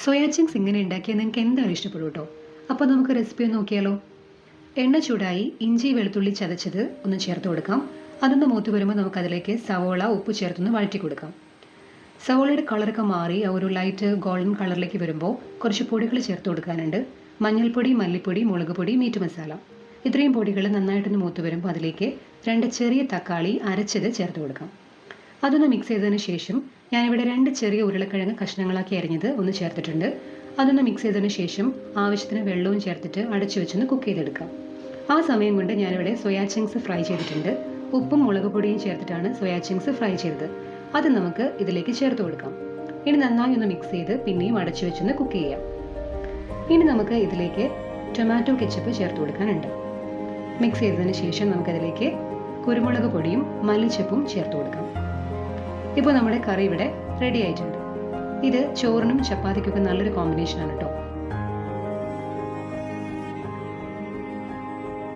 Soya Ching's ഇങ്ങനെ ഉണ്ടാക്കിയാൽ നിങ്ങൾക്ക് എന്തായാലും ഇഷ്ടപ്പെടും കേട്ടോ. അപ്പോൾ നമുക്ക് റെസിപ്പി ഒന്ന് നോക്കിയാലോ. എണ്ണ ചൂടായി ഇഞ്ചി വെളുത്തുള്ളി ചതച്ചത് ഒന്ന് ചേർത്ത് കൊടുക്കാം. അതൊന്ന് മൂത്ത് വരുമ്പോൾ നമുക്കതിലേക്ക് സവോള ഉപ്പ് ചേർത്തൊന്ന് വഴറ്റി കൊടുക്കാം. സവോളയുടെ കളറൊക്കെ മാറി ഒരു ലൈറ്റ് ഗോൾഡൻ കളറിലേക്ക് വരുമ്പോൾ കുറച്ച് പൊടികൾ ചേർത്ത് കൊടുക്കാനുണ്ട്. മഞ്ഞൾപ്പൊടി, മല്ലിപ്പൊടി, മുളക് പൊടി, മീറ്റ് മസാല. ഇത്രയും പൊടികൾ നന്നായിട്ടൊന്ന് മൂത്ത് വരുമ്പോൾ അതിലേക്ക് 2 ചെറിയ തക്കാളി അരച്ചത് ചേർത്ത് കൊടുക്കാം. അതൊന്ന് മിക്സ് ചെയ്തതിന് ശേഷം ഞാനിവിടെ 2 ചെറിയ ഉരുളക്കിഴങ്ങ് കഷ്ണങ്ങളാക്കി അരിഞ്ഞത് ഒന്ന് ചേർത്തിട്ടുണ്ട്. അതൊന്ന് മിക്സ് ചെയ്തതിന് ശേഷം ആവശ്യത്തിന് വെള്ളവും ചേർത്തിട്ട് അടച്ചു വെച്ചൊന്ന് കുക്ക് ചെയ്തെടുക്കാം. ആ സമയം കൊണ്ട് ഞാനിവിടെ സോയാ ചിങ്സ് ഫ്രൈ ചെയ്തിട്ടുണ്ട്. ഉപ്പും മുളക് പൊടിയും ചേർത്തിട്ടാണ് സോയാ ചിങ്സ് ഫ്രൈ ചെയ്തത്. അത് നമുക്ക് ഇതിലേക്ക് ചേർത്ത് കൊടുക്കാം. ഇനി നന്നായി ഒന്ന് മിക്സ് ചെയ്ത് പിന്നെയും അടച്ചു വെച്ചൊന്ന് കുക്ക് ചെയ്യാം. ഇനി നമുക്ക് ഇതിലേക്ക് ടൊമാറ്റോ കെച്ചപ്പ് ചേർത്ത് കൊടുക്കാനുണ്ട്. മിക്സ് ചെയ്തതിന് ശേഷം നമുക്കതിലേക്ക് കുരുമുളക് പൊടിയും മല്ലിച്ചപ്പും ചേർത്ത് കൊടുക്കാം. ഇപ്പോൾ നമ്മുടെ കറി ഇവിടെ റെഡി ആയിട്ടുണ്ട്. ഇത് ചോറിനും ചപ്പാത്തിക്കൊക്കെ നല്ലൊരു കോമ്പിനേഷനാണ് കേട്ടോ.